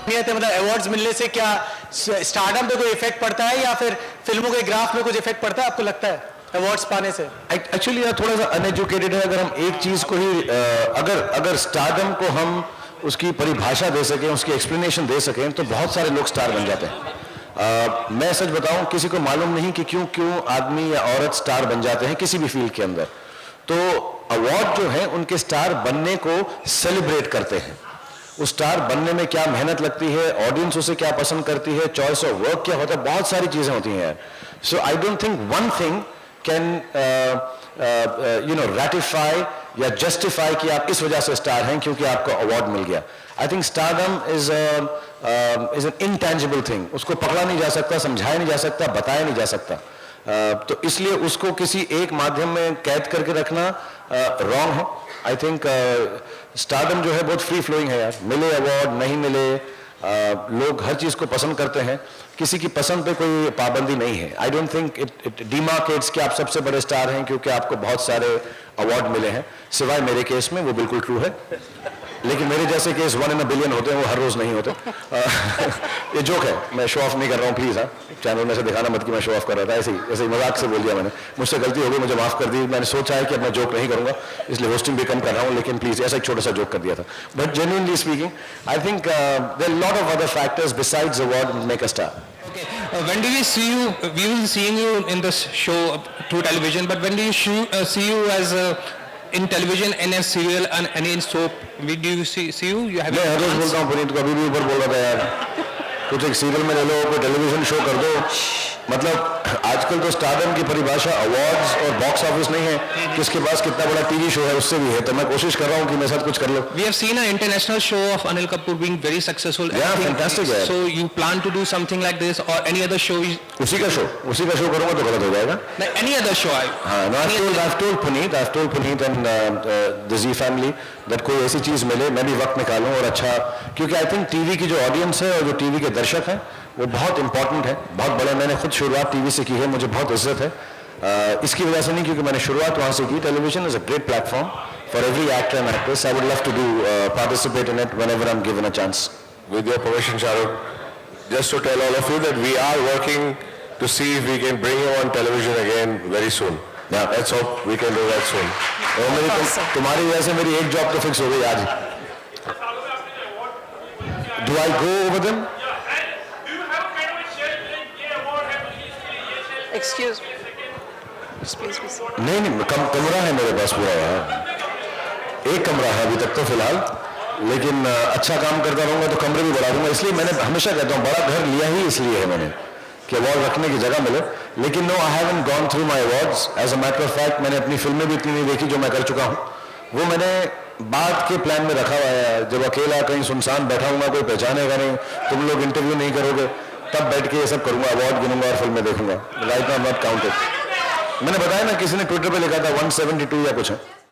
मतलब अवार्ड्स मिलने से क्या स्टारडम पे कोई इफेक्ट पड़ता है या फिर फिल्मों के ग्राफ में कुछ इफेक्ट पड़ता है, आपको लगता है अवार्ड्स पाने से? एक्चुअली यार थोड़ा सा अनएजुकेटेड है। अगर हम एक चीज को ही अगर स्टारडम को हम उसकी परिभाषा दे सकें, उसकी एक्सप्लेनेशन दे सकें, तो बहुत सारे लोग स्टार बन जाते हैं। मैं सच बताऊं, किसी को मालूम नहीं कि क्यों आदमी या औरत स्टार बन जाते हैं किसी भी फील्ड के अंदर। तो अवार्ड जो है उनके स्टार बनने को सेलिब्रेट करते हैं। उस स्टार बनने में क्या मेहनत लगती है, ऑडियंस उसे क्या पसंद करती है, चॉइस ऑफ वर्क क्या होता है, बहुत सारी चीजें होती हैं यार। So I don't think one thing can ratify या जस्टिफाई कि आप इस वजह से स्टार हैं क्योंकि आपको अवार्ड मिल गया। I think stardom is an intangible thing. उसको पकड़ा नहीं जा सकता, समझाया नहीं जा सकता, बताया नहीं जा सकता। तो इसलिए उसको किसी एक माध्यम में कैद करके रखना रॉन्ग है। आई थिंक स्टारडम जो है बहुत फ्री फ्लोइंग है यार। मिले अवार्ड नहीं मिले, लोग हर चीज को पसंद करते हैं, किसी की पसंद पे कोई पाबंदी नहीं है। आई डोंट थिंक इट डिमार्केट्स कि आप सबसे बड़े स्टार हैं क्योंकि आपको बहुत सारे अवार्ड मिले हैं, सिवाय मेरे केस में वो बिल्कुल ट्रू है। लेकिन मेरे जैसे केस 1 in a billion होते हैं, वो हर रोज नहीं होते। ये जोक है, मैं शो ऑफ नहीं कर रहा हूँ, प्लीज। हाँ, चैनल में से दिखाना मत कि मैं शो ऑफ कर रहा था, ऐसे ही मजाक से बोल दिया मैंने। मुझसे गलती हो गई, मुझे माफ कर दी। मैंने सोचा है कि अब मैं जोक नहीं करूंगा, इसलिए होस्टिंग भी कम कर रहा हूँ, लेकिन प्लीज ऐसा एक छोटा सा जोक कर दिया था। But genuinely speaking, I think there are lot of other factors besides award make a star. When do we see you? We will seeing you in this show through television, but when do you see you as in television, in a serial and any in soap? Do you see you? You have? मैं हर रोज बोलता हूँ पुनीत को, अभी भी ऊपर बोल रहा था यार, कुछ एक सीरियल में ले लो, कोई टेलीविजन शो कर दो। मतलब आजकल तो स्टारडम की परिभाषा अवार्ड्स और बॉक्स ऑफिस नहीं है, किसके पास कितना बड़ा टीवी शो है उससे भी है। तो मैं कोशिश कर रहा हूँ कि मेरे साथ कुछ कर लो। We have seen an international show of Anil Kapoor being very successful. Yeah, fantastic है। So you plan to do something like this or any other show? उसी का शो करूँगा तो गलत हो जाएगा। Like any other show? हाँ, I've told Puneet and the Z family that कोई ऐसी चीज मिले मैं भी वक्त निकालूं और अच्छा, क्योंकि आई थिंक टीवी की जो ऑडियंस है और जो टीवी के दर्शक हैं वो बहुत इंपॉर्टेंट है, बहुत बड़े। मैंने खुद शुरुआत टीवी से की है, मुझे बहुत इज्जत है इसकी वजह से नहीं, क्योंकि मैंने शुरुआत वहां से की। Television is a great platform for every actor and actress. I would love to do participate in it whenever I am given a chance. With your permission, Shahrukh, just to tell all of you that we are working to see if we can bring you on television again very soon. Yeah, let's hope we can do that soon. और मेरी तुम्हारी वजह से मेरी एक job तो fix हो गई आज। Do I go over them? Excuse me. Please. नहीं, कमरा है मेरे पास पूरा यार। एक कमरा है अभी तक तो फिलहाल, लेकिन अच्छा काम करता रहूंगा तो कमरे भी बढ़ा दूंगा। इसलिए मैंने हमेशा कहता हूँ बड़ा घर लिया ही इसलिए है मैंने कि अवार्ड रखने की जगह मिले। लेकिन no, I haven't gone through my awards. As a matter of fact मैंने अपनी फिल्में भी इतनी नहीं देखी जो मैं कर चुका हूँ। वो मैंने बाद के प्लान में रखा हुआ है। जब अकेला कहीं सुनसान बैठा हूँ, कोई पहचानेगा नहीं, तुम लोग इंटरव्यू नहीं करोगे, तब बैठ के ये सब करूंगा, अवार्ड गिनूंगा और फिल्में देखूंगा। Right now not counted. मैंने बताया ना, किसी ने ट्विटर पे लिखा था 172 या कुछ है।